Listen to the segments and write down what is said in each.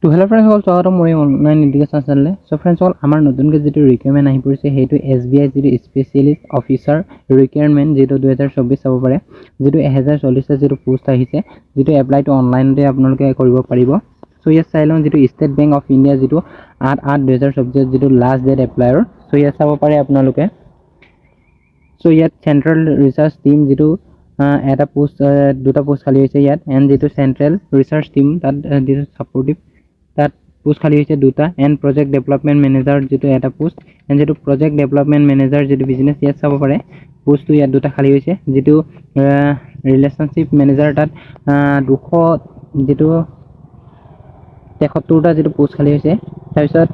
তো hello' friends all স্বাগতম মোৰ অনলাইন এডুকেশ্যন চেনেলে। চ' ফ্ৰেণ্ডছ অল আমাৰ নতুনকৈ যিটো ৰিকুৱাৰমেণ্ট আহি পৰিছে সেইটো SBI যিটো স্পেচিয়েলিষ্ট অফিচাৰ ৰিকুৱাৰমেণ্ট যিটো 2024 চাব পাৰে, যিটো 1040টা যিটো পোষ্ট আহিছে, যিটো এপ্লাইটো অনলাইনতে আপোনালোকে কৰিব পাৰিব। চ' ইয়াত চাই লওঁ যিটো ষ্টেট বেংক অফ ইণ্ডিয়া যিটো 8/8/2024 যিটো লাষ্ট ডেট এপ্লাইৰ। চ' ইয়াত চাব পাৰে আপোনালোকে। চ' ইয়াত চেণ্ট্ৰেল ৰিচাৰ্চ টিম যিটো এটা পোষ্ট দুটা পোষ্ট খালী হৈছে ইয়াত, এণ্ড যিটো চেণ্ট্ৰেল ৰিচাৰ্চ টিম তাত যিটো ছাপৰ্টিভ তাত পোষ্ট খালী হৈছে দুটা, এণ্ড প্ৰজেক্ট ডেভেলপমেণ্ট মেনেজাৰ যিটো এটা পোষ্ট, এণ্ড যিটো প্ৰজেক্ট ডেভেলপমেণ্ট মেনেজাৰ যিটো বিজনেছ ইয়াত চাব পাৰে পোষ্টটো ইয়াত দুটা খালী হৈছে। যিটো ৰিলেশ্যনশ্বিপ মেনেজাৰ তাত 273টা যিটো পোষ্ট খালী হৈছে। তাৰপিছত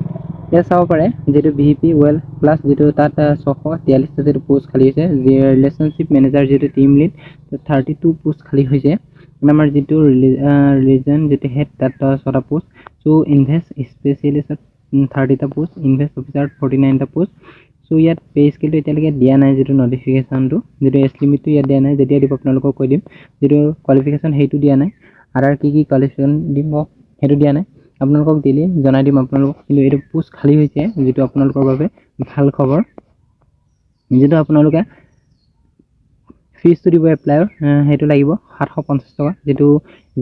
ইয়াত চাব পাৰে যিটো VP ৱেল প্লাছ যিটো তাত 643টা যিটো পোষ্ট খালী হৈছে। ৰিলেশ্যনশ্বিপ মেনেজাৰ যিটো টিম লিড 32 পোষ্ট খালী হৈছে। আমাৰ যিটো ৰিলিজন যিটো হেড তাত 6টা পোষ্ট। চ' ইনভেষ্ট স্পেচিয়েলিষ্টত 30টা পোষ্ট, ইনভেষ্ট অফিচাৰত 49টা পোষ্ট। চ' ইয়াত পে স্কেলটো এতিয়ালৈকে দিয়া নাই, যিটো নটিফিকেশ্যনটো যিটো এজ লিমিটটো ইয়াত দিয়া নাই, যেতিয়া দিব আপোনালোকক কৈ দিম। যিটো কোৱালিফিকেশ্যন সেইটো দিয়া নাই, আদাৰ কি কোৱালিফিকেশ্যন দিব সেইটো দিয়া নাই, আপোনালোকক দিলে জনাই দিম আপোনালোকক। কিন্তু এইটো পোষ্ট খালী হৈছে, যিটো আপোনালোকৰ বাবে ভাল খবৰ। যিটো আপোনালোকে ফিজটো দিব এপ্লাইৰ সেইটো লাগিব 750 টকা, যিটো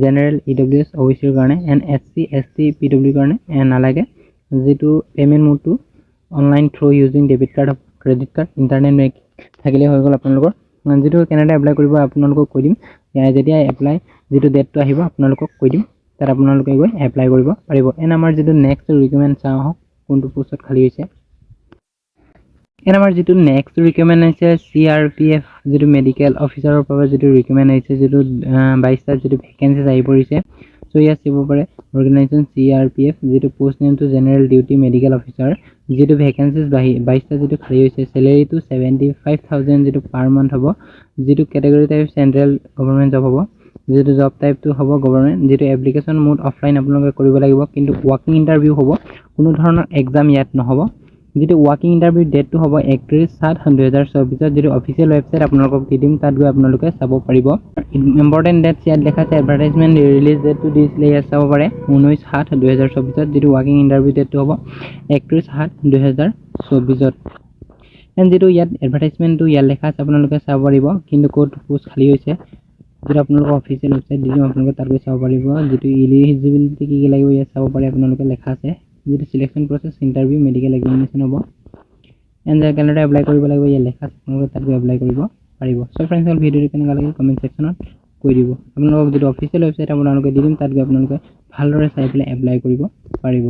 জেনেৰেল EWS OBCৰ কাৰণে, এণ্ড SC ST PWৰ কাৰণে নালাগে। যিটো পে'মেণ্ট মোডটো online through using debit card, credit card, internet banking থাকিলে হৈ গ'ল আপোনালোকৰ। যিটো কেনেদৰে এপ্লাই কৰিব আপোনালোকক কৈ দিম, যেতিয়া এপ্লাই যিটো ডেটটো আহিব আপোনালোকক কৈ দিম, তাত আপোনালোকে গৈ এপ্লাই কৰিব পাৰিব। এণ্ড আমাৰ যিটো নেক্সট ৰিকুৱাৰমেণ্ট চাওঁ আহক কোনটো পোষ্টত খালী হৈছে। এণ্ড আমাৰ যিটো নেক্সট ৰিকুৱাৰমেণ্ট আহিছে CRPF যিটো মেডিকেল অফিচাৰৰ পৰা যিটো ৰিকুৱাৰমেণ্ট আহিছে, যিটো 22টা যিটো ভেকেঞ্চিজ আহি পৰিছে। চ' ইয়াত চাব পাৰে অৰ্গেনাইজেশ্যন CRPF যিটো পোষ্ট নেমটো জেনেৰেল ডিউটি মেডিকেল অফিচাৰ, যিটো ভেকেঞ্চিজ 22টা যিটো খালী হৈছে। চেলেৰিটো 75,000 যিটো পাৰ মান্থ হ'ব। যিটো category type central government job হ'ব। যিটো জব টাইপটো হ'ব গভৰ্ণমেণ্ট। যিটো এপ্লিকেশ্যন মোড অফলাইন আপোনালোকে কৰিব লাগিব, কিন্তু ৱাকিং ইণ্টাৰভিউ হ'ব, কোনো ধৰণৰ এক্সাম ইয়াত নহ'ব। যিটো ৱাকিং ইণ্টাৰভিউ ডেটটো হ'ব 31/7/2024, যিটো অফিচিয়েল ৱেবছাইট আপোনালোকক দি দিম, তাত গৈ আপোনালোকে চাব পাৰিব। ইম্পৰ্টেণ্ট ডেটছ ইয়াত দেখাইছে, এডভাৰটাইজমেণ্ট ৰিলিজ ডেটটো দিছিলে ইয়াত চাব পাৰে 19/7/2024, যিটো ৱাকিং ইণ্টাৰভিউ ডেটটো হ'ব 31/7/2024। এণ্ড যিটো ইয়াত এডভাৰটাইজমেণ্টটো ইয়াত লেখা আছে আপোনালোকে চাব পাৰিব, কিন্তু ক'ত পোষ্ট খালী হৈছে যিটো আপোনালোকৰ অফিচিয়েল ৱেবছাইট দি দিম, আপোনালোকে তাত গৈ চাব পাৰিব। যিটো ইলিজিবিলিটি কি লাগিব ইয়াত চাব পাৰে, আপোনালোকে লেখা আছে। যিটো selection process interview medical examination হ'ব, এণ্ড কেনেদৰে এপ্লাই কৰিব লাগিব ইয়াত লেখা আছে, আপোনালোকে তাত গৈ এপ্লাই কৰিব পাৰিব। চ' ফ্ৰেণ্ডছ অল ভিডিঅ'টো কেনেকুৱা লাগে কমেণ্ট ছেকশ্যনত কৈ দিব। আপোনালোকক যিটো অফিচিয়েল ৱেবছাইট আপোনালোকে দি দিম, তাত গৈ আপোনালোকে ভালদৰে চাই পেলাই এপ্লাই কৰিব পাৰিব।